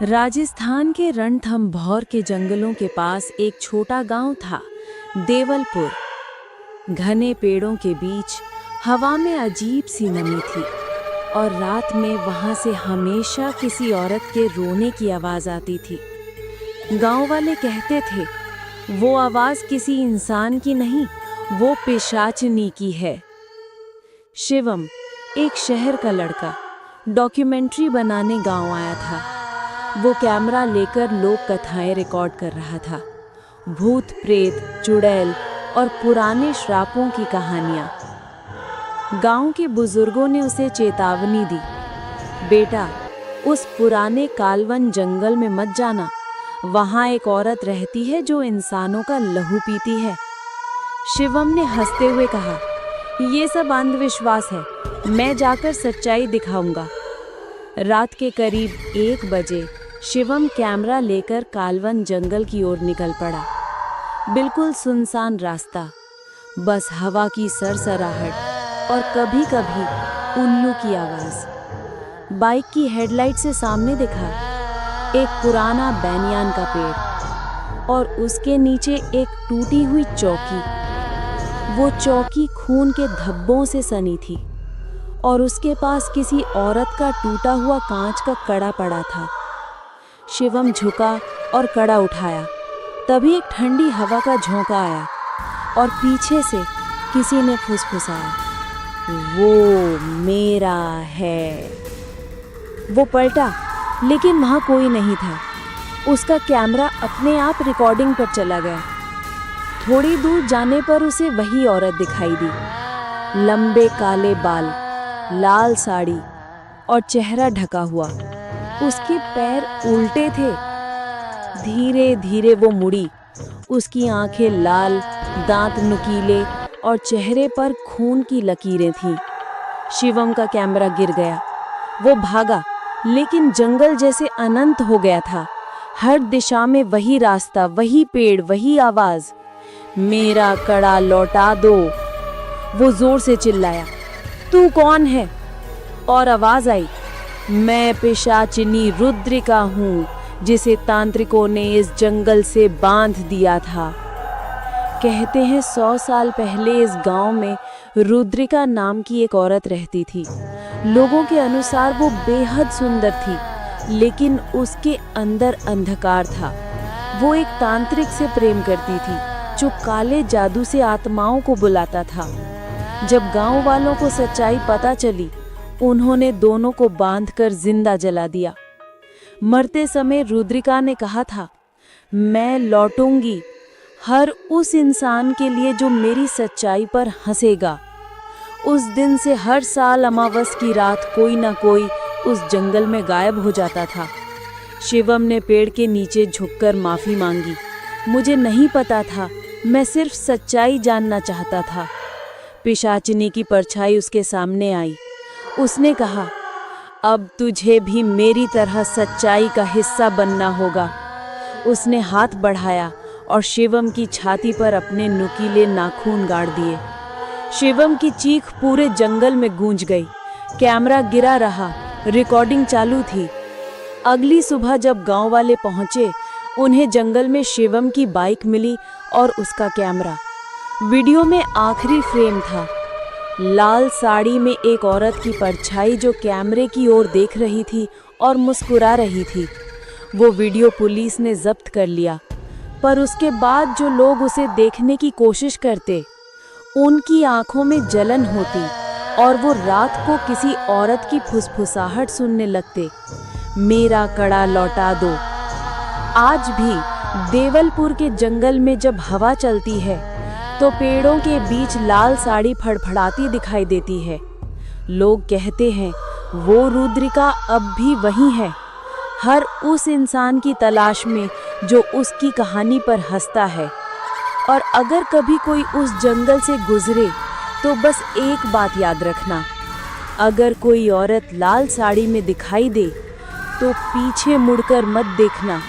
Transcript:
राजस्थान के रणथंभौर के जंगलों के पास एक छोटा गांव था, देवलपुर। घने पेड़ों के बीच हवा में अजीब सी नमी थी और रात में वहां से हमेशा किसी औरत के रोने की आवाज आती थी। गांव वाले कहते थे, वो आवाज किसी इंसान की नहीं, वो पिशाचनी की है। शिवम, एक शहर का लड़का, डॉक्यूमेंट्री बनाने गांव आया था। वो कैमरा लेकर लोक कथाएं रिकॉर्ड कर रहा था, भूत प्रेत, चुड़ैल और पुराने श्रापों की कहानियां। गांव के बुजुर्गों ने उसे चेतावनी दी, बेटा, उस पुराने कालवन जंगल में मत जाना, वहां एक औरत रहती है जो इंसानों का लहू पीती है। शिवम ने हंसते हुए कहा, ये सब अंधविश्वास है, मैं जाकर सच्चाई दिखाऊंगा। रात के करीब 1 बजे शिवम कैमरा लेकर कालवन जंगल की ओर निकल पड़ा। बिल्कुल सुनसान रास्ता, बस हवा की सरसराहट और कभी-कभी उल्लू की आवाज। बाइक की हेडलाइट से सामने दिखा एक पुराना बैनियान का पेड़ और उसके नीचे एक टूटी हुई चौकी। वो चौकी खून के धब्बों से सनी थी और उसके पास किसी औरत का टूटा हुआ कांच का कड़ा पड़ा था। शिवम झुका और कड़ा उठाया, तभी एक ठंडी हवा का झोंका आया और पीछे से किसी ने फुसफुसाया, वो मेरा है। वो पलटा, लेकिन वहां कोई नहीं था। उसका कैमरा अपने आप रिकॉर्डिंग पर चला गया। थोड़ी दूर जाने पर उसे वही औरत दिखाई दी, लंबे काले बाल, लाल साड़ी और चेहरा ढका हुआ। उसके पैर उल्टे थे। धीरे धीरे वो मुड़ी, उसकी आंखें लाल, दांत नुकीले और चेहरे पर खून की लकीरें थीं। शिवम का कैमरा गिर गया। वो भागा, लेकिन जंगल जैसे अनंत हो गया था। हर दिशा में वही रास्ता, वही पेड़, वही आवाज, मेरा कड़ा लौटा दो। वो जोर से चिल्लाया, तू कौन है? और आवाज आई, मैं पिशाचिनी रुद्रिका हूँ, जिसे तांत्रिकों ने इस जंगल से बांध दिया था। कहते हैं 100 साल पहले इस गांव में रुद्रिका नाम की एक औरत रहती थी। लोगों के अनुसार वो बेहद सुंदर थी, लेकिन उसके अंदर अंधकार था। वो एक तांत्रिक से प्रेम करती थी, जो काले जादू से आत्माओं को बुलाता था। जब गांव वालों को सच्चाई पता चली, उन्होंने दोनों को बांधकर जिंदा जला दिया। मरते समय रुद्रिका ने कहा था, मैं लौटूंगी हर उस इंसान के लिए जो मेरी सच्चाई पर हंसेगा। उस दिन से हर साल अमावस की रात कोई ना कोई उस जंगल में गायब हो जाता था। शिवम ने पेड़ के नीचे झुककर माफी मांगी, मुझे नहीं पता था, मैं सिर्फ सच्चाई जानना चाहता था। पिशाचिनी की परछाई उसके सामने आई। उसने कहा, अब तुझे भी मेरी तरह सच्चाई का हिस्सा बनना होगा। उसने हाथ बढ़ाया और शिवम की छाती पर अपने नुकीले नाखून गाड़ दिए। शिवम की चीख पूरे जंगल में गूंज गई। कैमरा गिरा रहा, रिकॉर्डिंग चालू थी। अगली सुबह जब गांव वाले पहुंचे, उन्हें जंगल में शिवम की बाइक मिली और उसका कैमरा। वीडियो में आखिरी फ्रेम था, लाल साड़ी में एक औरत की परछाई जो कैमरे की ओर देख रही थी और मुस्कुरा रही थी। वो वीडियो पुलिस ने जब्त कर लिया, पर उसके बाद जो लोग उसे देखने की कोशिश करते, उनकी आंखों में जलन होती और वो रात को किसी औरत की फुसफुसाहट सुनने लगते, मेरा कड़ा लौटा दो। आज भी देवलपुर के जंगल में जब हवा चलती है, तो पेड़ों के बीच लाल साड़ी फड़फड़ाती दिखाई देती है। लोग कहते हैं, वो रुद्रिका अब भी वही है, हर उस इंसान की तलाश में जो उसकी कहानी पर हंसता है। और अगर कभी कोई उस जंगल से गुजरे, तो बस एक बात याद रखना, अगर कोई औरत लाल साड़ी में दिखाई दे, तो पीछे मुड़कर मत देखना।